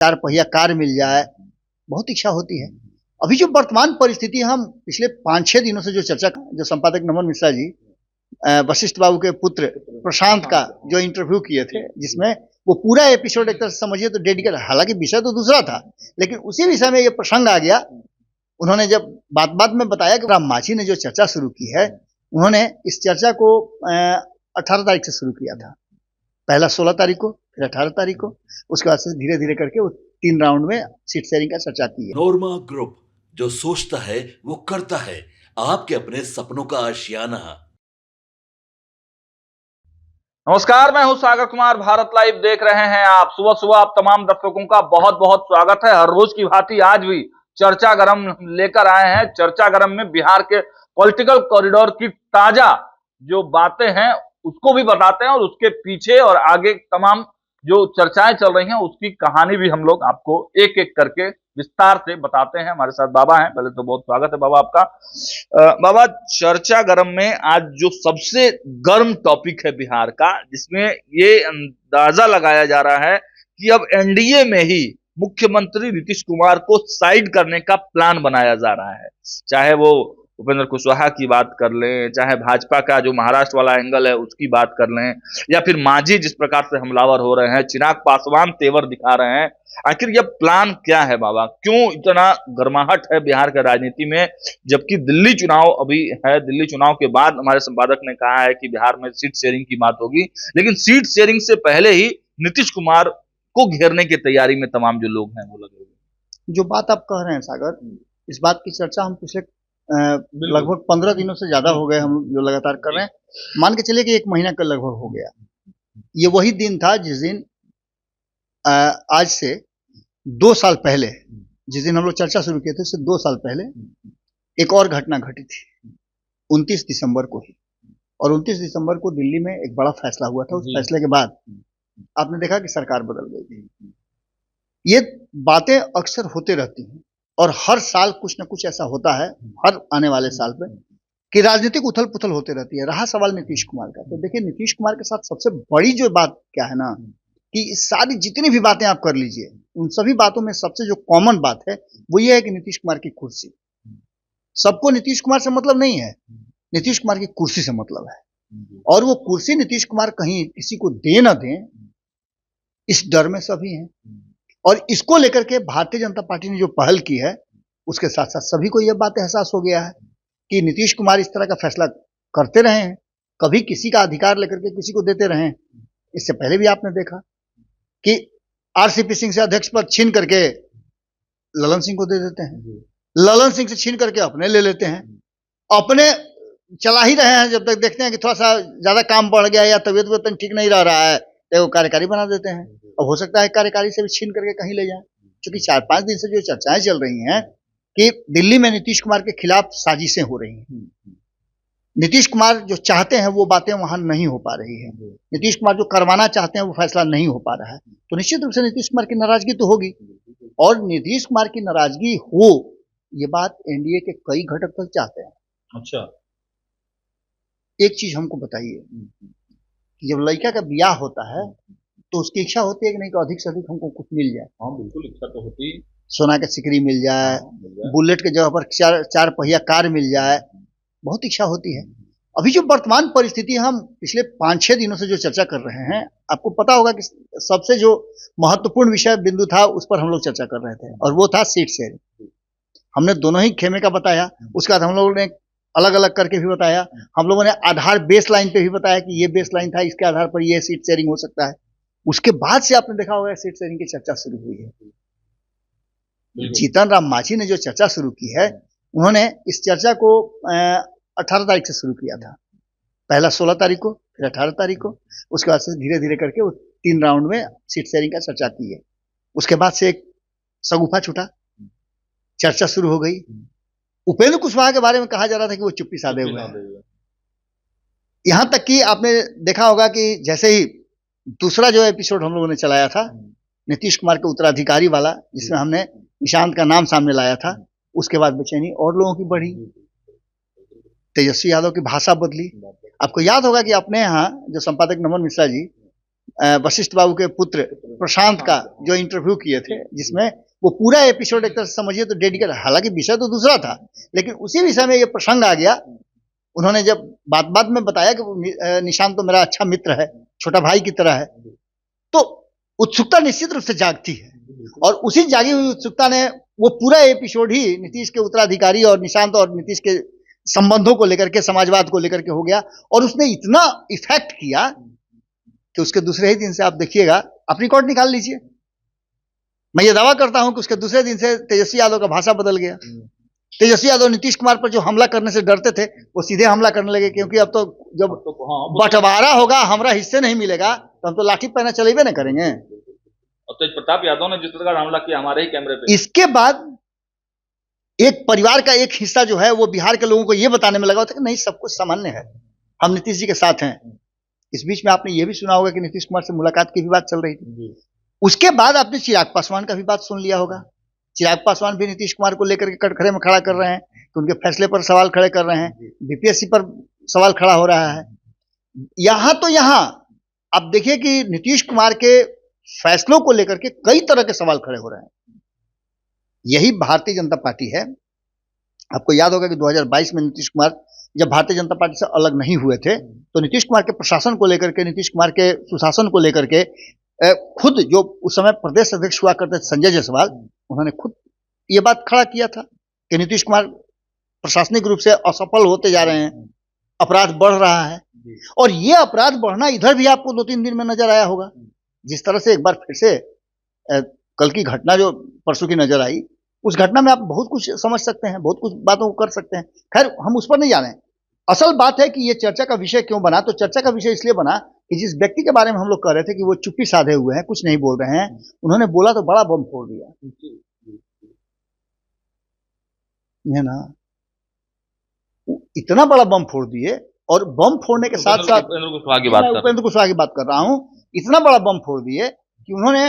चार पहिया कार मिल जाए, बहुत इच्छा होती है। अभी जो वर्तमान परिस्थिति, हम पिछले 5-6 दिनों से जो चर्चा, जो संपादक नमन मिश्रा जी वशिष्ठ बाबू के पुत्र प्रशांत का जो इंटरव्यू किए थे, जिसमें वो पूरा एपिसोड एक तरह से समझिए तो डेडिकेट, हालांकि विषय तो दूसरा था, लेकिन उसी विषय में ये प्रसंग आ गया। उन्होंने जब बात में बताया कि राम मांझी ने जो चर्चा शुरू की है, उन्होंने इस चर्चा को 18 तारीख से शुरू किया था। पहला 16 तारीख को, फिर 18 तारीख को, उसके बाद से धीरे धीरे करके वो 3 राउंड में सीट शेयरिंग का चर्चा की है। नोरमा ग्रुप, जो सोचता है वो करता है, आपके अपने सपनों का आशियाना। नमस्कार, मैं हूं सागर कुमार। भारत लाइव देख रहे हैं आप। सुबह सुबह आप तमाम दर्शकों का बहुत बहुत स्वागत है। हर रोज की भांति आज भी चर्चा गरम लेकर आए हैं। चर्चा गरम में बिहार के पॉलिटिकल कॉरिडोर की ताजा जो बातें हैं उसको भी बताते हैं, और उसके पीछे और आगे तमाम जो चर्चाएं चल रही हैं उसकी कहानी भी हम लोग आपको एक एक करके विस्तार से बताते हैं। हमारे साथ बाबा हैं। पहले तो बहुत स्वागत है बाबा आपका। बाबा, चर्चा गरम में आज जो सबसे गर्म टॉपिक है बिहार का, जिसमें ये अंदाजा लगाया जा रहा है कि अब एनडीए में ही मुख्यमंत्री नीतीश कुमार को साइड करने का प्लान बनाया जा रहा है। चाहे वो उपेंद्र कुशवाहा की बात कर लें, चाहे भाजपा का जो महाराष्ट्र वाला एंगल है उसकी बात कर लें, या फिर मांझी जिस प्रकार से हमलावर हो रहे हैं, चिराग पासवान तेवर दिखा रहे हैं। आखिर यह प्लान क्या है बाबा? क्यों इतना गर्माहट है बिहार के राजनीति में, जबकि दिल्ली चुनाव अभी है? दिल्ली चुनाव के बाद हमारे संपादक ने कहा है कि बिहार में सीट शेयरिंग की बात होगी, लेकिन सीट शेयरिंग से पहले ही नीतीश कुमार को घेरने की तैयारी में तमाम जो लोग हैं वो लगे हुए। जो बात आप कह रहे हैं सागर, इस बात की चर्चा हम पिछले लगभग 15 दिनों से ज्यादा हो गए, हम जो लगातार कर रहे हैं। मान के चलिए कि 1 महीना का लगभग हो गया। ये वही दिन था जिस दिन आज से 2 साल पहले, जिस दिन हम लोग चर्चा शुरू किए थे, उससे 2 साल पहले एक और घटना घटी थी, 29 दिसंबर को ही। और 29 दिसंबर को दिल्ली में एक बड़ा फैसला हुआ था। उस फैसले के बाद आपने देखा कि सरकार बदल गई थी। ये बातें अक्सर होते रहती हैं, और हर साल कुछ न कुछ ऐसा होता है, हर आने वाले साल पे, कि राजनीतिक उथल पुथल होते रहती है। रहा सवाल नीतीश कुमार का, तो देखिए नीतीश कुमार के साथ सबसे बड़ी जो बात क्या है ना, कि सारी जितनी भी बातें आप कर लीजिए, उन सभी बातों में सबसे जो कॉमन बात है वो ये है कि नीतीश कुमार की कुर्सी। सबको नीतीश कुमार से मतलब नहीं है, नीतीश कुमार की कुर्सी से मतलब है। और वो कुर्सी नीतीश कुमार कहीं किसी को दे ना दें, इस डर में सभी हैं। और इसको लेकर के भारतीय जनता पार्टी ने जो पहल की है, उसके साथ साथ सभी को यह बात एहसास हो गया है कि नीतीश कुमार इस तरह का फैसला करते रहे हैं, कभी किसी का अधिकार लेकर के किसी को देते रहे हैं। इससे पहले भी आपने देखा कि आरसीपी सिंह से अध्यक्ष पद छीन करके ललन सिंह को दे देते हैं, ललन सिंह से छीन करके अपने ले लेते हैं, अपने चला ही रहे हैं जब तक देखते हैं कि थोड़ा सा ज्यादा काम बढ़ गया या तबियत वेतन ठीक नहीं रह रहा है, तो कार्यकारी बना देते हैं। और हो सकता है कार्यकारी से भी छीन करके कहीं ले जाएं। क्योंकि 4-5 दिन से जो चर्चाएं चल रही हैं कि दिल्ली में नीतीश कुमार के खिलाफ साजिशें हो रही हैं, नीतीश कुमार जो चाहते हैं वो बातें वहां नहीं हो पा रही है, नीतीश कुमार जो करवाना चाहते हैं वो फैसला नहीं हो पा रहा है, तो निश्चित रूप से नीतीश कुमार की नाराजगी तो होगी। और नीतीश कुमार की नाराजगी हो, ये बात एनडीए के कई घटक तक चाहते हैं। अच्छा, एक चीज हमको बताइए, जब लड़का का ब्याह होता है तो उसकी इच्छा होती है कि नहीं, कि अधिक से अधिक हमको कुछ मिल जाए। हाँ बिल्कुल, इच्छा तो होती है। सोना का सिकरी मिल जाए, बुलेट के जगह पर चार पहिया कार मिल जाए, बहुत इच्छा होती है। अभी जो वर्तमान परिस्थिति, हम पिछले 5-6 दिनों से जो चर्चा कर रहे हैं, आपको पता होगा कि सबसे जो महत्वपूर्ण विषय बिंदु था उस पर हम लोग चर्चा कर रहे थे, और वो था सीट शेयरिंग। हमने दोनों ही खेमे का बताया, उसके बाद हम लोगों ने अलग अलग करके भी बताया। हम लोगों ने आधार बेस लाइन पे भी बताया कि ये बेस लाइन था, इसके आधार पर ये सीट शेयरिंग हो सकता है। उसके बाद से आपने देखा होगा सीट शेयरिंग की चर्चा शुरू हुई है। जीतन राम मांझी ने जो चर्चा शुरू की है, उन्होंने इस चर्चा को 18 तारीख से शुरू किया था। पहला 16 तारीख को, फिर 18 तारीख को, उसके बाद से धीरे धीरे करके वो 3 राउंड में सीट शेयरिंग का चर्चा की है। उसके बाद से एक सगुफा छूटा, चर्चा शुरू हो गई। उपेंद्र कुशवाहा के बारे में कहा जा रहा था कि वो चुप्पी साधे हुए हैं। यहां तक कि आपने देखा होगा कि जैसे ही दूसरा जो एपिसोड हम लोगों ने चलाया था, नीतीश कुमार के उत्तराधिकारी वाला, जिसमें हमने निशांत का नाम सामने लाया था, उसके बाद बेचैनी और लोगों की बढ़ी, तेजस्वी यादव की भाषा बदली। आपको याद होगा कि अपने यहाँ जो संपादक नमन मिश्रा जी वशिष्ठ बाबू के पुत्र प्रशांत का जो इंटरव्यू किए थे, जिसमें वो पूरा एपिसोड एक तरह से समझिए तो डेडिकेट, हालांकि विषय तो दूसरा था, लेकिन उसी विषय में ये प्रसंग आ गया। उन्होंने जब बात में बताया कि निशांत तो मेरा अच्छा मित्र है, छोटा भाई की तरह है, तो उत्सुकता निश्चित रूप से जागती है। और उसी जागी हुई उत्सुकता ने वो पूरा एपिसोड ही नीतीश के उत्तराधिकारी और निशांत और नीतीश के संबंधों को लेकर के, समाजवाद को लेकर के हो गया, और उसने इतना इफेक्ट किया कि उसके दूसरे ही दिन से आप देखिएगा, आप रिकॉर्ड निकाल लीजिए, मैं ये दावा करता हूं कि उसके दूसरे दिन से तेजस्वी यादव का भाषा बदल गया। तेजस्वी यादव नीतीश कुमार पर जो हमला करने से डरते थे, वो सीधे हमला करने लगे, क्योंकि अब तो जब बंटवारा होगा, हमारा हिस्से नहीं मिलेगा, तो हम तो लाठी पहना चलेबे न करेंगे। और तेज प्रताप यादव ने जिस प्रकार हमला किया हमारे ही कैमरे पे, इसके बाद एक परिवार का एक हिस्सा जो है वो बिहार के लोगों को ये बताने में लगा था कि नहीं, सब कुछ सामान्य है, हम नीतीश जी के साथ हैं। इस बीच में आपने ये भी सुना होगा कि नीतीश कुमार से मुलाकात की भी बात चल रही थी। उसके बाद आपने चिराग पासवान का भी बात सुन लिया होगा। चिराग पासवान भी नीतीश कुमार को लेकर के कटघरे में खड़ा कर रहे हैं, तो उनके फैसले पर सवाल खड़े कर रहे हैं, बीपीएससी पर सवाल खड़ा हो रहा है। यहां तो यहां आप देखिए कि नीतीश कुमार के फैसलों को लेकर के कई तरह के सवाल खड़े हो रहे हैं। यही भारतीय जनता पार्टी है। आपको याद होगा कि 2022 में नीतीश कुमार जब भारतीय जनता पार्टी से अलग नहीं हुए थे, तो नीतीश कुमार के प्रशासन को लेकर के, नीतीश कुमार के सुशासन को लेकर के खुद जो उस समय प्रदेश अध्यक्ष हुआ करते थे संजय जायसवाल, उन्होंने खुद ये बात खड़ा किया था कि नीतीश कुमार प्रशासनिक रूप से असफल होते जा रहे हैं, अपराध बढ़ रहा है। और ये अपराध बढ़ना इधर भी आपको 2-3 दिन में नजर आया होगा। जिस तरह से एक बार फिर से कल की घटना जो परसों की नजर आई, उस घटना में आप बहुत कुछ समझ सकते हैं, बहुत कुछ बातों को कर सकते हैं। खैर, हम उस पर नहीं जा रहे हैं। असल बात है कि ये चर्चा का विषय क्यों बना, तो चर्चा का विषय इसलिए बना कि जिस व्यक्ति के बारे में हम लोग कह रहे थे कि वो चुप्पी साधे हुए हैं, कुछ नहीं बोल रहे हैं, उन्होंने बोला तो बड़ा बम फोड़ दिया है ना। इतना बड़ा बम फोड़ दिए, और बम फोड़ने के साथ साथ उपेंद्र कुशवाहा की बात कर रहा हूं, इतना बड़ा बम फोड़ दिए कि उन्होंने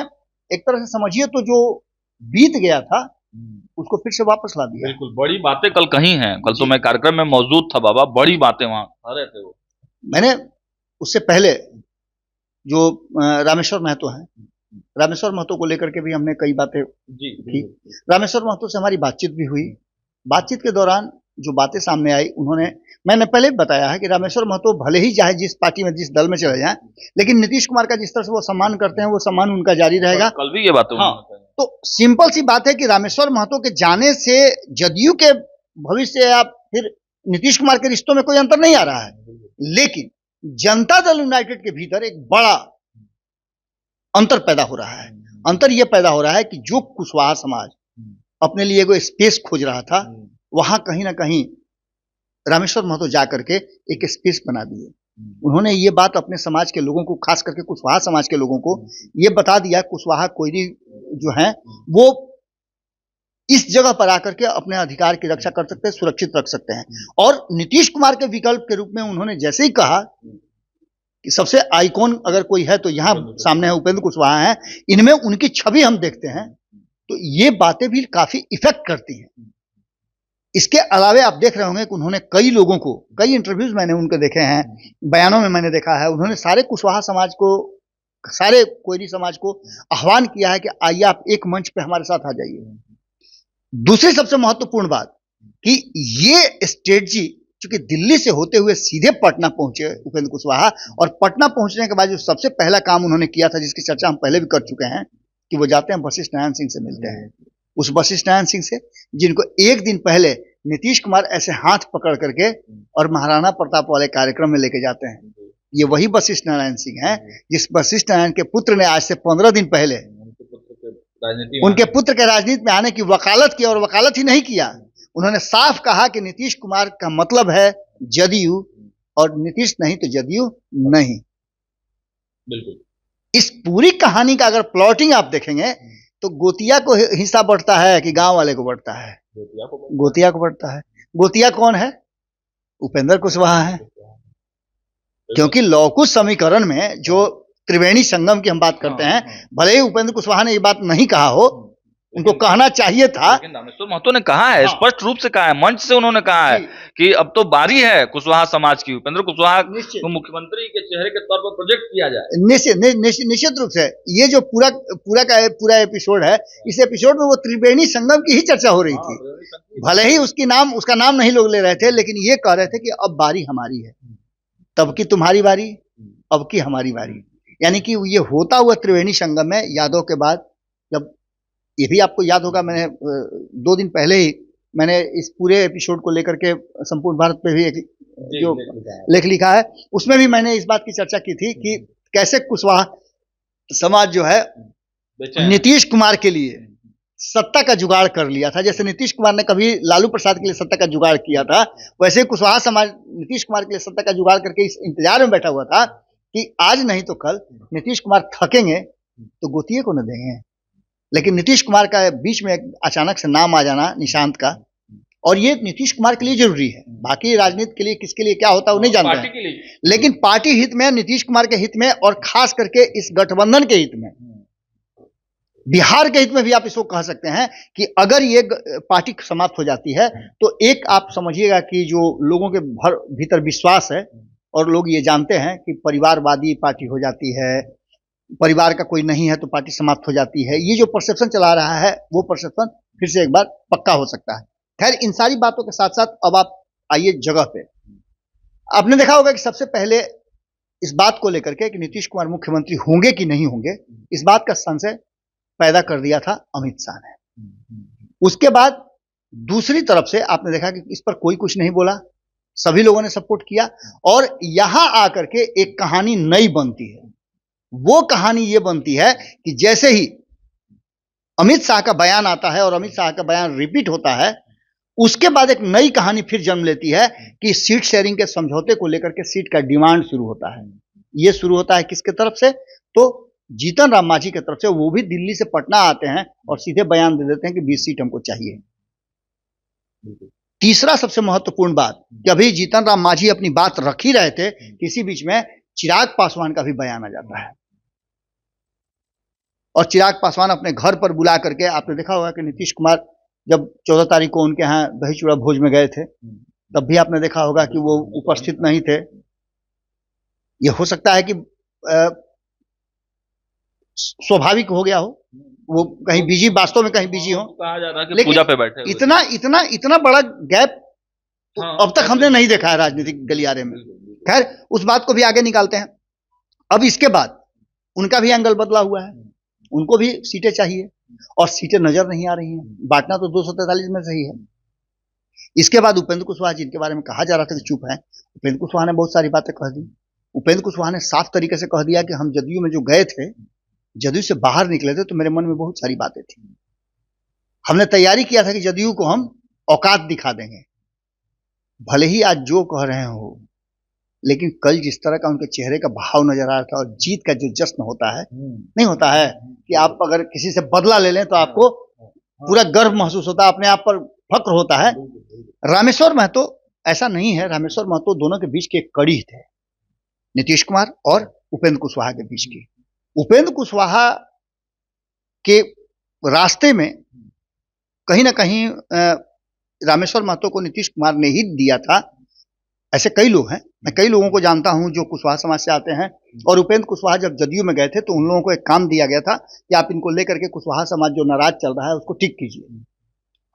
एक तरह से समझिए तो जो बीत गया था उसको फिर से वापस ला दिया। बिल्कुल, बड़ी बातें कल कही हैं। कल तो मैं कार्यक्रम में मौजूद था बाबा, बड़ी बातें वहां कह रहे थे वो। मैंने उससे पहले जो रामेश्वर महतो हैं, रामेश्वर महतो को लेकर के भी हमने कई बातें की। रामेश्वर महतो से हमारी बातचीत भी हुई। बातचीत के दौरान जो बातें सामने आई, मैंने पहले भी बताया है कि रामेश्वर महतो भले ही चाहे जिस पार्टी में, जिस दल में चले जाएं, लेकिन नीतीश कुमार का जिस तरह से वो सम्मान करते हैं, वो सम्मान उनका जारी रहेगा। कल भी ये बात तो सिंपल सी बात है कि रामेश्वर महतो के जाने से जदयू के भविष्य या फिर नीतीश कुमार के रिश्तों में कोई अंतर नहीं आ रहा है, लेकिन जनता दल यूनाइटेड के भीतर एक बड़ा अंतर पैदा हो रहा है। अंतर यह पैदा हो रहा है कि जो कुशवाहा समाज अपने लिए कोई स्पेस खोज रहा था, वहां कहीं ना कहीं रामेश्वर महतो जाकर के एक स्पेस बना दिए। उन्होंने ये बात अपने समाज के लोगों को, खास करके कुशवाहा समाज के लोगों को ये बता दिया, कुशवाहा कोयरी जो है वो इस जगह पर आकर के अपने अधिकार की रक्षा कर सकते हैं, सुरक्षित रख सकते हैं। और नीतीश कुमार के विकल्प के रूप में उन्होंने जैसे ही कहा कि सबसे आइकॉन अगर कोई है तो यहाँ सामने है उपेंद्र कुशवाहा है, इनमें उनकी छवि हम देखते हैं, तो ये बातें भी काफी इफेक्ट करती हैं। इसके अलावे आप देख रहे होंगे कि उन्होंने कई लोगों को, कई इंटरव्यूज मैंने उनके देखे हैं, बयानों में मैंने देखा है, उन्होंने सारे कुशवाहा समाज को, सारे कोयरी समाज को आह्वान किया है कि आइए आप एक मंच पे हमारे साथ आ जाइए। दूसरी सबसे महत्वपूर्ण बात कि ये स्ट्रेटजी चूंकि दिल्ली से होते हुए सीधे पटना पहुंचे उपेंद्र कुशवाहा, और पटना पहुंचने के बाद जो सबसे पहला काम उन्होंने किया था, जिसकी चर्चा हम पहले भी कर चुके हैं, कि वो जाते हैं वशिष्ठ नारायण सिंह से मिलते हैं। उस वशिष्ठ नारायण सिंह से जिनको एक दिन पहले नीतीश कुमार ऐसे हाथ पकड़ करके और महाराणा प्रताप वाले कार्यक्रम में लेके जाते हैं, ये वही वशिष्ठ नारायण सिंह हैं जिस वशिष्ठ नारायण के पुत्र ने आज से 15 दिन पहले उनके पुत्र के राजनीति में आने की वकालत की, और वकालत ही नहीं किया, उन्होंने साफ कहा कि नीतीश कुमार का मतलब है जदयू, और नीतीश नहीं तो जदयू नहीं। बिल्कुल। इस पूरी कहानी का अगर प्लॉटिंग आप देखेंगे तो गोतिया को हिस्सा बढ़ता है कि गांव वाले को बढ़ता है? गोतिया को बढ़ता है। गोतिया कौन है? उपेंद्र कुशवाहा है। क्योंकि लौकुश समीकरण में जो त्रिवेणी संगम की हम बात करते हैं, भले ही उपेंद्र कुशवाहा ने ये बात नहीं कहा हो, उनको कहना चाहिए था। लेकिन रामेश्वर महतो ने कहा है, हाँ। स्पष्ट रूप से कहा है, मंच से उन्होंने कहा है जी। कि अब तो बारी है कुशवाहा समाज की, उपेंद्र कुशवाहा निश्चित को मुख्यमंत्री के चेहरे के तौर पर प्रोजेक्ट किया जाए। निश्चित रूप से ये जो पूरा एपिसोड है, इस एपिसोड में वो त्रिवेणी संगम की ही चर्चा हो रही थी। भले ही उसका नाम नहीं लोग ले रहे थे, लेकिन ये कह रहे थे कि अब बारी हमारी है, तब की तुम्हारी बारी, अब की हमारी बारी। यानी कि ये होता हुआ त्रिवेणी संगम में यादव के बाद, जब ये भी आपको याद होगा, मैंने 2 दिन पहले ही मैंने इस पूरे एपिसोड को लेकर के संपूर्ण भारत पे भी एक जो लेख लिखा है, उसमें भी मैंने इस बात की चर्चा की थी कि कैसे कुशवाहा समाज जो है नीतीश कुमार के लिए सत्ता का जुगाड़ कर लिया था। जैसे नीतीश कुमार ने कभी लालू प्रसाद के लिए सत्ता का जुगाड़ किया था, वैसे कुशवाहा समाज नीतीश कुमार के लिए सत्ता का जुगाड़ करके इस इंतजार में बैठा हुआ था कि आज नहीं तो कल नीतीश कुमार थकेंगे तो गोतिये को न देंगे। लेकिन नीतीश कुमार का बीच में अचानक से नाम आ जाना, निशांत का, और ये नीतीश कुमार के लिए जरूरी है। बाकी राजनीति के लिए किसके लिए क्या होता है वो नहीं जानते हैं, लेकिन पार्टी हित में, नीतीश कुमार के हित में, और खास करके इस गठबंधन के हित में, बिहार के हित में भी आप इसको कह सकते हैं कि अगर ये पार्टी समाप्त हो जाती है तो एक आप समझिएगा कि जो लोगों के भीतर विश्वास है, और लोग ये जानते हैं कि परिवारवादी पार्टी हो जाती है, परिवार का कोई नहीं है तो पार्टी समाप्त हो जाती है, ये जो परसेप्शन चला रहा है वो परसेप्शन फिर से एक बार पक्का हो सकता है। खैर, इन सारी बातों के साथ साथ अब आप आइए जगह पे। आपने देखा होगा कि सबसे पहले इस बात को लेकर के कि नीतीश कुमार मुख्यमंत्री होंगे कि नहीं होंगे, इस बात का संशय पैदा कर दिया था अमित शाह ने। उसके बाद दूसरी तरफ से आपने देखा कि इस पर कोई कुछ नहीं बोला, सभी लोगों ने सपोर्ट किया, और यहां आकर के एक कहानी नई बनती है। वो कहानी ये बनती है कि जैसे ही अमित शाह का बयान आता है और अमित शाह का बयान रिपीट होता है, उसके बाद एक नई कहानी फिर जन्म लेती है कि सीट शेयरिंग के समझौते को लेकर के सीट का डिमांड शुरू होता है। ये शुरू होता है किसके तरफ से? तो जीतन राम मांझी की तरफ से। वो भी दिल्ली से पटना आते हैं और सीधे बयान दे देते हैं कि 20 सीट हमको चाहिए। तीसरा सबसे महत्वपूर्ण बात कि अभी जीतन राम मांझी अपनी बात रख ही रहे थे, किसी बीच में चिराग पासवान का भी बयान आ जाता है, और चिराग पासवान अपने घर पर बुला करके, आपने देखा होगा कि नीतीश कुमार जब 14 तारीख को उनके यहाँ दही चूड़ा भोज में गए थे, तब भी आपने देखा होगा कि वो उपस्थित नहीं थे। ये हो सकता है कि स्वाभाविक हो गया हो, वो कहीं बिजी, वास्तव में कहीं बिजी हो, कहा जा रहा है कि पूजा पे बैठे हुए इतना इतना बड़ा गैप तो अब तक हमने नहीं देखा है राजनीतिक गलियारे में। खैर, उस बात को भी आगे निकालते हैं। अब इसके बाद उनका भी एंगल बदला हुआ है, उनको भी सीटें चाहिए और सीटें नजर नहीं आ रही हैं। बांटना तो 243 में सही है। इसके बाद उपेंद्र कुशवाहा, जिनके बारे में कहा जा रहा था कि चुप है, उपेंद्र कुशवाहा ने बहुत सारी बातें कह दी। उपेंद्र कुशवाहा ने साफ तरीके से कह दिया कि हम जदयू में जो गए थे, जदयू से बाहर निकले थे, तो मेरे मन में बहुत सारी बातें थी। हमने तैयारी किया था कि जदयू को हम औकात दिखा देंगे। भले ही आज जो कह रहे हो, लेकिन कल जिस तरह का उनके चेहरे का भाव नजर आ रहा था, और जीत का जो जश्न होता है, नहीं होता है कि आप अगर किसी से बदला ले लें तो आपको पूरा गर्व महसूस होता है, अपने आप पर फक्र होता है। रामेश्वर महतो ऐसा नहीं है। रामेश्वर महतो दोनों के बीच की एक कड़ी थे, नीतीश कुमार और उपेंद्र कुशवाहा के बीच की। उपेंद्र कुशवाहा के रास्ते में कहीं ना कहीं रामेश्वर महतो को नीतीश कुमार ने ही दिया था। ऐसे कई लोग हैं, मैं कई लोगों को जानता हूं जो कुशवाहा समाज से आते हैं, और उपेंद्र कुशवाहा जब जदयू में गए थे तो उन लोगों को एक काम दिया गया था कि आप इनको लेकर के कुशवाहा समाज जो नाराज चल रहा है उसको ठीक कीजिए,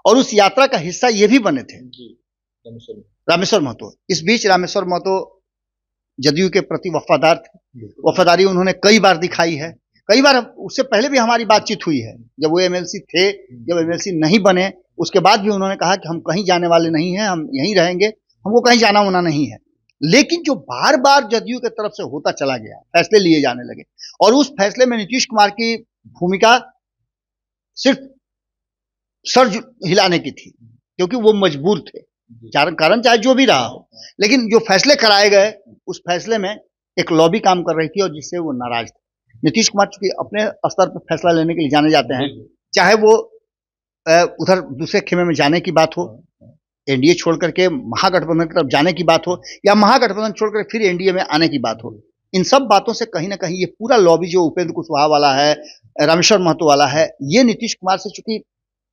और उस यात्रा का हिस्सा ये भी बने थे रामेश्वर महतो। इस बीच रामेश्वर महतो जदयू के प्रति वफादार थे। वफादारी उन्होंने कई बार दिखाई है, कई बार। उससे पहले भी हमारी बातचीत हुई है, जब वो एमएलसी थे, जब एमएलसी नहीं बने, उसके बाद भी उन्होंने कहा कि हम कहीं जाने वाले नहीं हैं, हम यहीं रहेंगे, हमको कहीं जाना होना नहीं है। लेकिन जो बार बार जदयू की तरफ से होता चला गया, फैसले लिए जाने लगे, और उस फैसले में नीतीश कुमार की भूमिका सिर्फ सर हिलाने की थी, क्योंकि वो मजबूर थे, कारण चाहे जो भी रहा हो। लेकिन जो फैसले कराए गए, उस फैसले में एक लॉबी काम कर रही थी, और जिससे वो नाराज थे। नीतीश कुमार चूंकि अपने स्तर पर फैसला लेने के लिए जाने जाते हैं, चाहे वो उधर दूसरे खेमे में जाने की बात हो, एनडीए छोड़ करके महागठबंधन की तरफ जाने की बात हो, या महागठबंधन छोड़कर फिर एनडीए में आने की बात हो, इन सब बातों से कहीं ना कहीं ये पूरा लॉबी जो उपेंद्र कुशवाहा वाला है, रामेश्वर महतो वाला है, ये नीतीश कुमार से चूंकि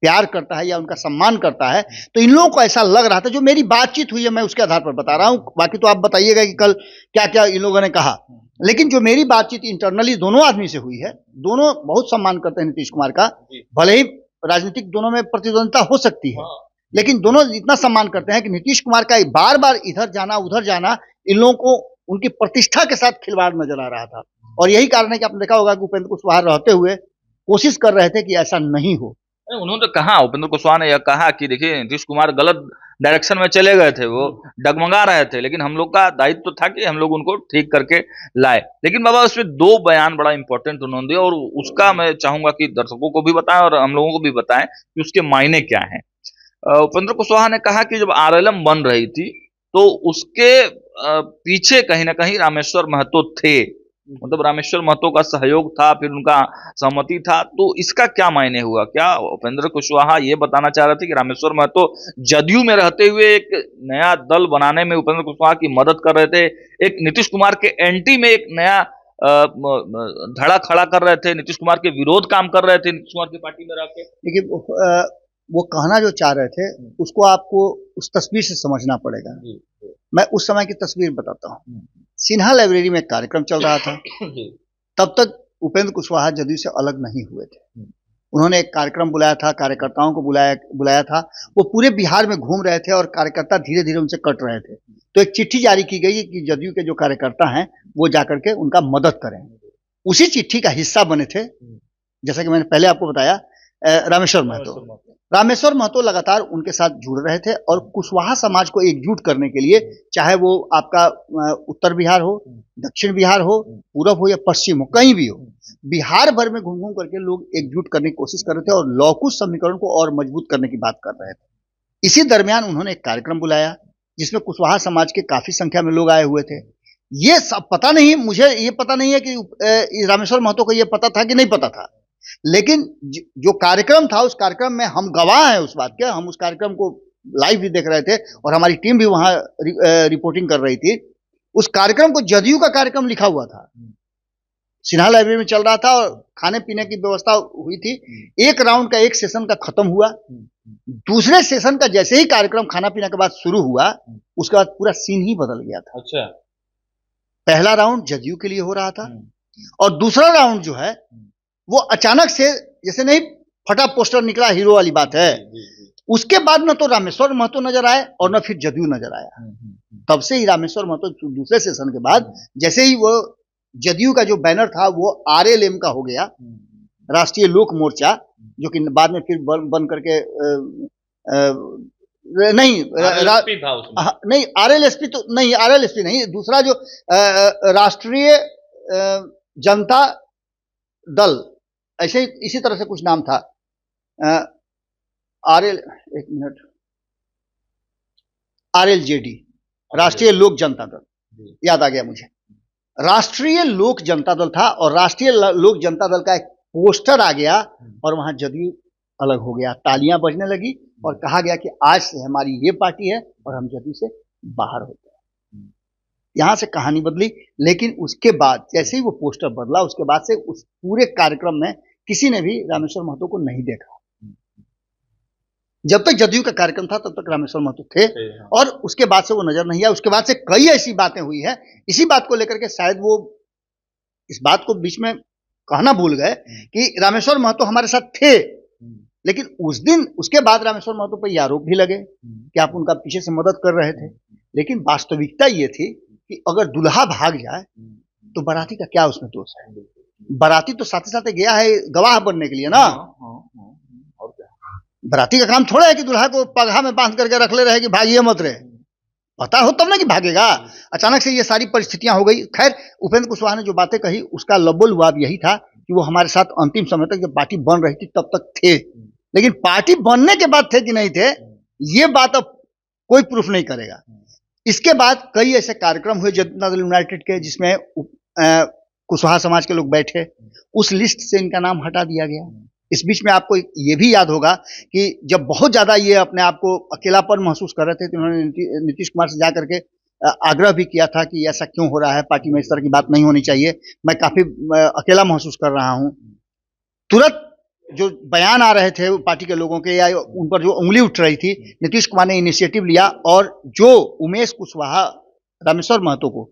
प्यार करता है या उनका सम्मान करता है, तो इन लोगों को ऐसा लग रहा था, जो मेरी बातचीत हुई है मैं उसके आधार पर बता रहा हूं, बाकी तो आप बताइएगा कि कल क्या क्या इन लोगों ने कहा, लेकिन जो मेरी बातचीत इंटरनली दोनों आदमी से हुई है, दोनों बहुत सम्मान करते हैं नीतीश कुमार का, भले ही राजनीतिक दोनों में प्रतिद्वंदिता हो सकती है, लेकिन दोनों इतना सम्मान करते हैं कि नीतीश कुमार का बार बार इधर जाना उधर जाना इन लोगों को उनकी प्रतिष्ठा के साथ खिलवाड़ नजर आ रहा था। और यही कारण है कि आपने देखा होगा कि उपेंद्र कुशवाहा रहते हुए कोशिश कर रहे थे कि ऐसा नहीं हो। उन्होंने कहा, उपेंद्र कुशवाहा ने यह कहा कि देखिए नीतीश कुमार गलत डायरेक्शन में चले गए थे, वो डगमगा रहे थे, लेकिन हम लोग का दायित्व तो था कि हम लोग उनको ठीक करके लाए। लेकिन बाबा उसमें दो बयान बड़ा इंपॉर्टेंट उन्होंने दिया, और उसका मैं चाहूंगा कि दर्शकों को भी बताएं और हम लोगों को भी बताएं कि उसके मायने क्या हैं। उपेंद्र कुशवाहा ने कहा कि जब आरएलएम बन रही थी तो उसके पीछे कहीं ना कहीं रामेश्वर महतो थे, मतलब रामेश्वर महतो का सहयोग था, फिर उनका सहमति था। तो इसका क्या मायने हुआ? क्या उपेंद्र कुशवाहा ये बताना चाह रहे थे कि रामेश्वर महतो जदयू में रहते हुए एक नया दल बनाने में उपेंद्र कुशवाहा की मदद कर रहे थे, एक नीतीश कुमार के एंटी में एक नया धड़ा खड़ा कर रहे थे, नीतीश कुमार के विरोध काम कर रहे थे नीतीश कुमार की पार्टी में रह के? देखिए वो कहना जो चाह रहे थे उसको आपको उस तस्वीर से समझना पड़ेगा। मैं उस समय की तस्वीर बताता हूँ। सिन्हा लाइब्रेरी में एक कार्यक्रम चल रहा था, तब तक उपेंद्र कुशवाहा जदयू से अलग नहीं हुए थे। उन्होंने एक कार्यक्रम बुलाया था, कार्यकर्ताओं को बुलाया था, वो पूरे बिहार में घूम रहे थे और कार्यकर्ता धीरे धीरे उनसे कट रहे थे। तो एक चिट्ठी जारी की गई कि जदयू के जो कार्यकर्ता हैं वो जाकर के उनका मदद करें। उसी चिट्ठी का हिस्सा बने थे, जैसा कि मैंने पहले आपको बताया, रामेश्वर महतो लगातार उनके साथ जुड़ रहे थे और कुशवाहा समाज को एकजुट करने के लिए, चाहे वो आपका उत्तर बिहार हो, दक्षिण बिहार हो, पूरब हो या पश्चिम हो, कहीं भी हो, बिहार भर में घूम घूम करके लोग एकजुट करने की कोशिश कर रहे थे और लौकुश समीकरण को और मजबूत करने की बात कर रहे थे। इसी दरमियान उन्होंने एक कार्यक्रम बुलाया जिसमें कुशवाहा समाज के काफी संख्या में लोग आए हुए थे। ये सब पता नहीं, मुझे ये पता नहीं है कि रामेश्वर महतो को ये पता था कि नहीं पता था, लेकिन जो कार्यक्रम था उस कार्यक्रम में हम गवाह हैं उस बात के, हम उस कार्यक्रम को लाइव भी देख रहे थे और हमारी टीम भी वहां रिपोर्टिंग कर रही थी। उस कार्यक्रम को जदयू का कार्यक्रम लिखा हुआ था, सिन्हा लाइब्रेरी में चल रहा था और खाने पीने की व्यवस्था हुई थी। एक राउंड का एक सेशन का खत्म हुआ, दूसरे सेशन का जैसे ही कार्यक्रम खाना पीना के बाद शुरू हुआ, उसके बाद पूरा सीन ही बदल गया था। अच्छा, पहला राउंड जदयू के लिए हो रहा था और दूसरा राउंड जो है वो अचानक से जैसे नहीं फटा पोस्टर निकला हीरो वाली बात है, उसके बाद न तो रामेश्वर महतो नजर आए और न फिर जदयू नजर आया। तब से ही रामेश्वर महतो दूसरे सेशन के बाद जैसे ही वो जदयू का जो बैनर था वो आरएलएम का हो गया, राष्ट्रीय लोक मोर्चा, जो कि बाद में फिर बन करके नहीं आरएलएसपी तो नहीं, आरएलएसपी नहीं, दूसरा जो राष्ट्रीय जनता दल, ऐसे इसी तरह से कुछ नाम था, आरएलजेडी, राष्ट्रीय लोक जनता दल, याद आ गया मुझे, राष्ट्रीय लोक जनता दल था और राष्ट्रीय लोक जनता दल का एक पोस्टर आ गया और वहां जदयू अलग हो गया, तालियां बजने लगी और कहा गया कि आज से हमारी ये पार्टी है और हम जदयू से बाहर हो गए। यहां से कहानी बदली, लेकिन उसके बाद जैसे ही वो पोस्टर बदला, उसके बाद से उस पूरे कार्यक्रम में किसी ने भी रामेश्वर महतो को नहीं देखा। जब तक जदयू का कार्यक्रम था तब तक रामेश्वर महतो थे और उसके बाद से वो नजर नहीं आया। उसके बाद से कई ऐसी बातें हुई है, इसी बात को लेकर के शायद वो इस बात को बीच में कहना भूल गए कि रामेश्वर महतो हमारे साथ थे, लेकिन उस दिन उसके बाद रामेश्वर महतो पर आरोप भी लगे कि आप उनका पीछे से मदद कर रहे थे। लेकिन वास्तविकता ये थी कि अगर दुल्हा भाग जाए तो बाराती का क्या उसमें दोष है? बाराती तो साथ ही साथ गया है गवाह बनने के लिए ना। बाराती का काम थोड़ा है कि दुल्हा को पगहा में बांध करके रख ले रहे कि भागिए मत रहे, पता हो तब ना कि भागेगा। अचानक से ये सारी परिस्थितियां हो गई। खैर, उपेंद्र कुशवाहा ने जो बातें कही उसका लब्बो लुआब यही था कि वो हमारे साथ अंतिम समय तक जब पार्टी बन रही थी तब तक थे, लेकिन पार्टी बनने के बाद थे कि नहीं थे ये बात अब कोई प्रूफ नहीं करेगा। इसके बाद कई ऐसे कार्यक्रम हुए जनता दल यूनाइटेड के जिसमें कुशवाहा समाज के लोग बैठे, उस लिस्ट से इनका नाम हटा दिया गया। इस बीच में आपको ये भी याद होगा कि जब बहुत ज्यादा ये अपने आप को अकेलापन महसूस कर रहे थे तो उन्होंने नीतीश कुमार से जाकर के आग्रह भी किया था कि ऐसा क्यों हो रहा है, पार्टी में इस तरह की बात नहीं होनी चाहिए, मैं काफी अकेला महसूस कर रहा हूं। तुरंत जो बयान आ रहे थे पार्टी के लोगों के या उन पर जो उंगली उठ रही थी, नीतीश कुमार ने इनिशिएटिव लिया और जो उमेश कुशवाहा रामेश्वर महतो को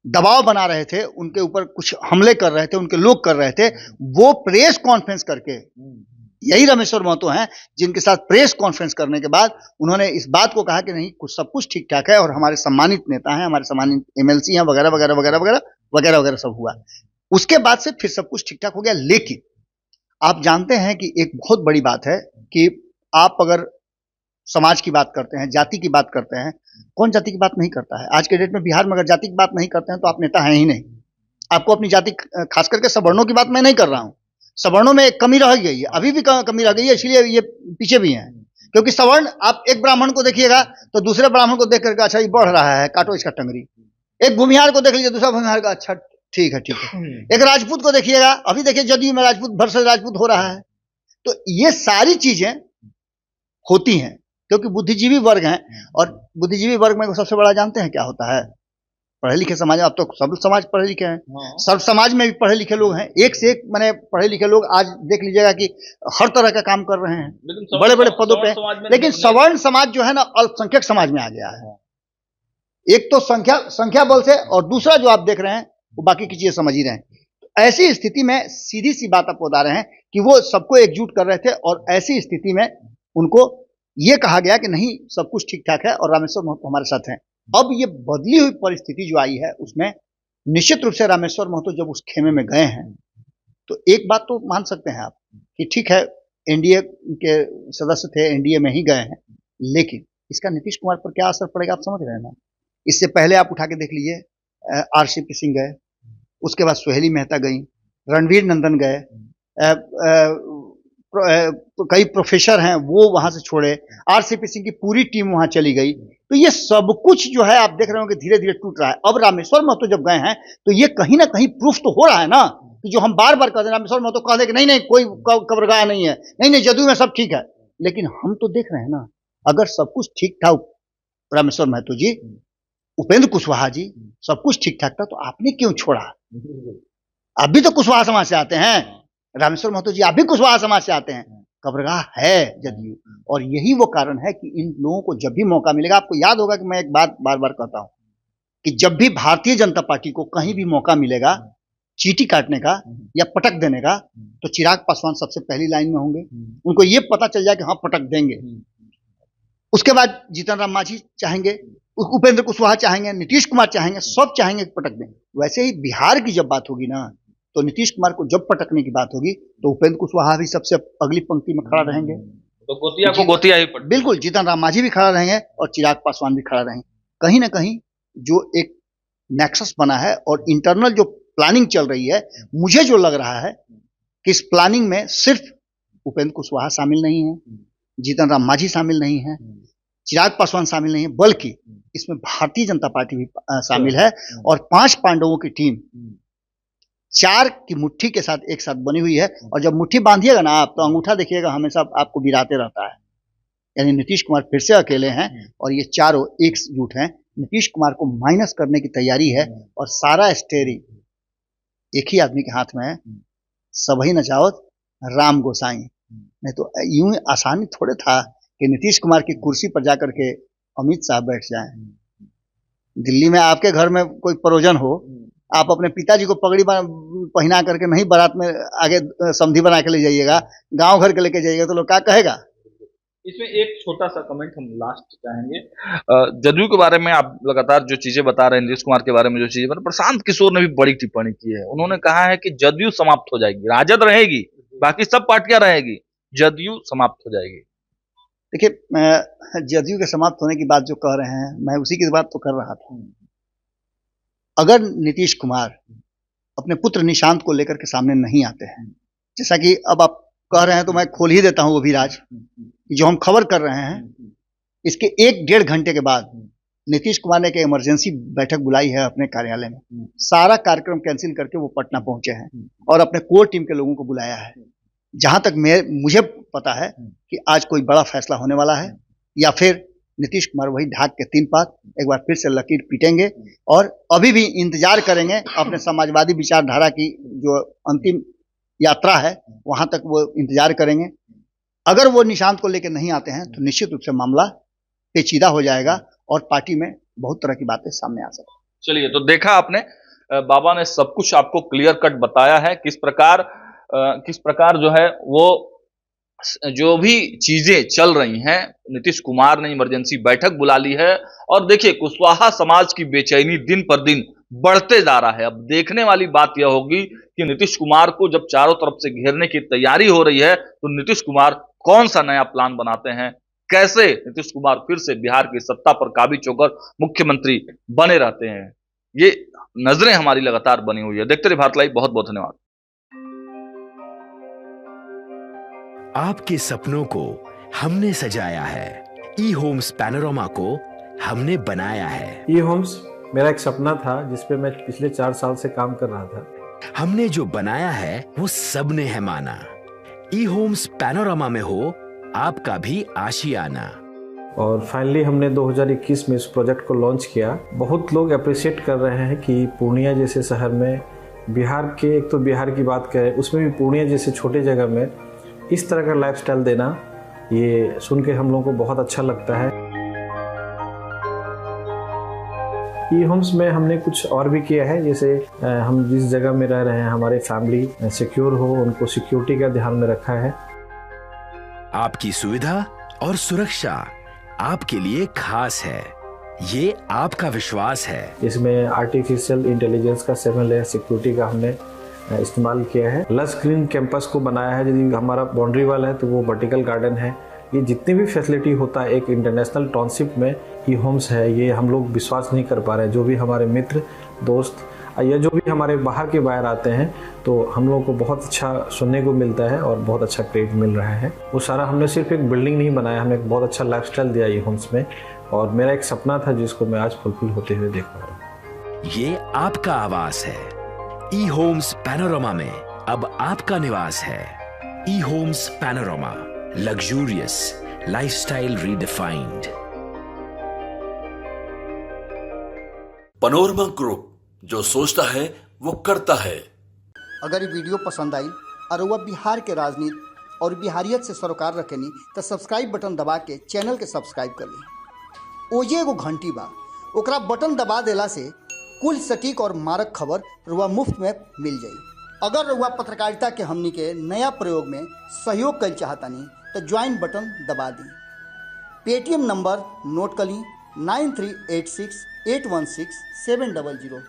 दबाव बना रहे थे, उनके ऊपर कुछ हमले कर रहे थे, उनके लोग कर रहे थे, वो प्रेस कॉन्फ्रेंस करके, यही रामेश्वर महतो हैं जिनके साथ प्रेस कॉन्फ्रेंस करने के बाद उन्होंने इस बात को कहा कि नहीं, कुछ सब कुछ ठीक ठाक है और हमारे सम्मानित नेता हैं, हमारे सम्मानित एमएलसी हैं, वगैरह वगैरह वगैरह वगैरह वगैरह वगैरह सब हुआ। उसके बाद से फिर सब कुछ ठीक ठाक हो गया। लेकिन आप जानते हैं कि एक बहुत बड़ी बात है कि आप अगर समाज की बात करते हैं, जाति की बात करते हैं, कौन जाति की बात नहीं करता है? आज के डेट में बिहार में अगर जाति की बात नहीं करते हैं तो आप नेता हैं ही नहीं। आपको अपनी जाति, खास करके सवर्णों की बात मैं नहीं कर रहा हूं, सवर्णों में एक कमी रह गई है, अभी भी कमी रह गई है, इसलिए ये पीछे भी हैं। क्योंकि सवर्ण, आप एक ब्राह्मण को देखिएगा तो दूसरे ब्राह्मण को देख करके अच्छा ये बढ़ रहा है, काटो इसका टंगरी। एक भूमिहार को देख लीजिए, दूसरा भूमिहार का अच्छा ठीक है ठीक है। एक राजपूत को देखिएगा, अभी देखिए जदयू में राजपूत वर्सेस राजपूत हो रहा है। तो ये सारी चीजें होती हैं क्योंकि बुद्धिजीवी वर्ग हैं, और बुद्धिजीवी वर्ग में सबसे बड़ा जानते हैं क्या होता है? पढ़े लिखे समाज। अब तो सब समाज पढ़े लिखे हैं, सर्व समाज में भी पढ़े लिखे लोग हैं, एक से एक माने पढ़े लिखे लोग आज देख लीजिएगा कि हर तरह का काम कर रहे हैं, बड़े बड़े पदों पे। लेकिन सवर्ण समाज जो है ना, अल्पसंख्यक समाज में आ गया है। एक तो संख्या बल से, और दूसरा जो आप देख रहे हैं वो बाकी की चीजें समझ ही रहे हैं। ऐसी स्थिति में सीधी सी बात आप बता रहे हैं कि वो सबको एकजुट कर रहे थे, और ऐसी स्थिति में उनको ये कहा गया कि नहीं, सब कुछ ठीक ठाक है और रामेश्वर महतो हमारे साथ हैं। अब ये बदली हुई परिस्थिति जो आई है उसमें निश्चित रूप से रामेश्वर महतो जब उस खेमे में गए हैं तो एक बात तो मान सकते हैं आप कि ठीक है, एनडीए के सदस्य थे, एनडीए में ही गए हैं, लेकिन इसका नीतीश कुमार पर क्या असर पड़ेगा आप समझ रहे हैं ना? इससे पहले आप उठा के देख लीजिए, आरसीपी सिंह गए, उसके बाद सुहेली मेहता गई, रणवीर नंदन गए, कई प्रोफेसर हैं वो वहां से छोड़े, आरसीपी सिंह की पूरी टीम वहां चली गई। तो ये सब कुछ जो है आप देख रहे हो कि धीरे धीरे टूट रहा है। अब रामेश्वर महतो जब गए हैं तो ये कहीं ना कहीं प्रूफ तो हो रहा है ना कि जो हम बार बार कहते हैं, रामेश्वर महतो कह दे कि नहीं नहीं कोई कब्रगाह नहीं है, नहीं नहीं जदयू में सब ठीक है, लेकिन हम तो देख रहे हैं ना, अगर सब कुछ ठीक ठाक, रामेश्वर महतो जी, उपेंद्र कुशवाहा जी, सब कुछ ठीक ठाक था तो आपने क्यों छोड़ा? आप भी तो कुशवाहा समाज से आते हैं, रामेश्वर महतो जी आप भी कुशवाहा समाज से आते हैं, कब्रगाह है जदयू। और यही वो कारण है कि इन लोगों को जब भी मौका मिलेगा, आपको याद होगा कि मैं एक बात बार बार कहता हूं कि जब भी भारतीय जनता पार्टी को कहीं भी मौका मिलेगा चीटी काटने का या पटक देने का, तो चिराग पासवान सबसे पहली लाइन में होंगे। उनको ये पता चल जाए कि हाँ पटक देंगे। उसके बाद जीतन राम मांझी चाहेंगे, उपेंद्र कुशवाहा चाहेंगे, नीतीश कुमार चाहेंगे, सब चाहेंगे कि पटक दें। वैसे ही बिहार की जब बात होगी ना, तो नीतीश कुमार को जब पटकने की बात होगी तो उपेंद्र कुशवाहा भी सबसे अगली पंक्ति में खड़ा रहेंगे, तो गोतिया को गोतिया ही पट। बिल्कुल, जीतन राम मांझी भी खड़ा रहेंगे और चिराग पासवान भी खड़ा रहेंगे। कहीं ना कहीं जो एक नेक्सस बना है और इंटरनल जो प्लानिंग चल रही है, मुझे जो लग रहा है कि इस प्लानिंग में सिर्फ उपेंद्र कुशवाहा शामिल नहीं है, जीतन राम मांझी शामिल नहीं है, चिराग पासवान शामिल नहीं है, बल्कि इसमें भारतीय जनता पार्टी भी शामिल है। और 5 पांडवों की टीम 4 की मुट्ठी के साथ एक साथ बनी हुई है। और जब मुट्ठी बांधिएगा ना आप, तो अंगूठा देखिएगा हमेशा आपको गिराते रहता है। यानी नीतीश कुमार फिर से अकेले हैं और ये चारों एकजुट हैं। नीतीश कुमार को माइनस करने की तैयारी है और सारा स्टेयरिंग एक ही आदमी के हाथ में है, सबही नचावत राम गोसाई। नहीं तो यूं आसानी थोड़े था कि नीतीश कुमार की कुर्सी पर जाकर के अमित शाह बैठ जाएं। दिल्ली में आपके घर में कोई परोजन हो, आप अपने पिताजी को पगड़ी पहना करके नहीं बारात में आगे समधी बना के ले जाइएगा, गांव घर के लेके जाइएगा, तो लोग क्या कहेगा? इसमें एक छोटा सा कमेंट हम लास्ट चाहेंगे। जदयू के बारे में आप लगातार जो चीजें बता रहे हैं, नीतीश कुमार के बारे में जो चीजें बता, प्रशांत किशोर ने भी बड़ी टिप्पणी की है। उन्होंने कहा है कि जदयू समाप्त हो जाएगी, राजद रहेगी, बाकी सब पार्टियां रहेगी, जदयू समाप्त हो जाएगी। देखिए, जदयू के समाप्त होने की बात जो कह रहे हैं, मैं उसी की बात तो कर रहा था। अगर नीतीश कुमार अपने पुत्र निशांत को लेकर के सामने नहीं आते हैं, जैसा कि अब आप कह रहे हैं, तो मैं खोल ही देता हूं वो भी राज, जो हम खबर कर रहे हैं, इसके 1-1.5 घंटे के बाद नीतीश कुमार ने एक इमरजेंसी बैठक बुलाई है अपने कार्यालय में। सारा कार्यक्रम कैंसिल करके वो पटना पहुंचे हैं और अपने कोर टीम के लोगों को बुलाया है। जहां तक मुझे पता है कि आज कोई बड़ा फैसला होने वाला है, या फिर नीतीश कुमार वही ढाक के 3 पात एक बार फिर से लकीर पीटेंगे और अभी भी इंतजार करेंगे अपने समाजवादी विचारधारा की जो अंतिम यात्रा है वहां तक वो इंतजार करेंगे। अगर वो निशांत को लेकर नहीं आते हैं तो निश्चित रूप से मामला पेचीदा हो जाएगा और पार्टी में बहुत तरह की बातें सामने आ सकती हैं। चलिए, तो देखा आपने, बाबा ने सब कुछ आपको क्लियर कट बताया है किस प्रकार जो है वो जो भी चीजें चल रही हैं। नीतीश कुमार ने इमरजेंसी बैठक बुला ली है और देखिए कुशवाहा समाज की बेचैनी दिन पर दिन बढ़ते जा रहा है। अब देखने वाली बात यह होगी कि नीतीश कुमार को जब चारों तरफ से घेरने की तैयारी हो रही है तो नीतीश कुमार कौन सा नया प्लान बनाते हैं, कैसे नीतीश कुमार फिर से बिहार की सत्ता पर काबिज होकर मुख्यमंत्री बने रहते हैं। ये नजरें हमारी लगातार बनी हुई है। देखते रहिए भारत लाइव। बहुत बहुत धन्यवाद। आपके सपनों को हमने सजाया है, ई होम्स पैनोरमा को हमने बनाया है। ई होम्स मेरा एक सपना था जिस पे मैं पिछले 4 साल से काम कर रहा था। हमने जो बनाया है वो सबने है माना। ई होम्स पैनोरमा में हो आपका भी आशियाना। और फाइनली हमने 2021 में इस प्रोजेक्ट को लॉन्च किया। बहुत लोग अप्रिशिएट कर रहे हैं कि पूर्णिया जैसे शहर में बिहार के, एक तो बिहार की बात करें उसमें भी पूर्णिया जैसे छोटे जगह में इस तरह का लाइफस्टाइल देना, ये सुन के हम लोगों को बहुत अच्छा लगता है। ई होम्स में हमने कुछ और भी किया है, जैसे हम जिस जगह में रह रहे हैं हमारे फैमिली सिक्योर हो, उनको सिक्योरिटी का ध्यान में रखा है। आपकी सुविधा और सुरक्षा आपके लिए खास है, ये आपका विश्वास है। इसमें आर्टिफिशियल इंटेलिजेंस का 7 लेयर सिक्योरिटी का हमने इस्तेमाल किया है। लस ग्रीन कैंपस को बनाया है। यदि हमारा बाउंड्री वाल है तो वो वर्टिकल गार्डन है। ये जितनी भी फैसिलिटी होता है एक इंटरनेशनल टाउनशिप में ई होम्स है, ये हम लोग विश्वास नहीं कर पा रहे हैं। जो भी हमारे मित्र दोस्त या जो भी हमारे बाहर के बाहर आते हैं तो हम लोगों को बहुत अच्छा सुनने को मिलता है और बहुत अच्छा क्रेडिट मिल रहा है। वो सारा हमने सिर्फ एक बिल्डिंग नहीं बनाया, हमें एक बहुत अच्छा लाइफस्टाइल दिया ई होम्स में, और मेरा एक सपना था जिसको मैं आज फुलफिल होते हुए देख पा रहा हूँ। ये आपका आवास है। ई होम्स पैनोरमा में अब आपका निवास है। E homes panorama, luxurious lifestyle redefined. Panorama group, जो सोचता है वो करता है। अगर ये वीडियो पसंद आई और वह बिहार के राजनीति और बिहारियत से सरोकार रखेनी तो सब्सक्राइब बटन दबा के चैनल के सब्सक्राइब कर ली। ओजे एगो घंटी बा, ओकरा बटन दबा देला से कुल सटीक और मारक खबर रुआ मुफ्त में मिल जाई। अगर रुआ पत्रकारिता के हमनी के नया प्रयोग में सहयोग कर चाहतानी तो ज्वाइन बटन दबा दी। पेटीएम नंबर नोट कर ली 9386 816 700।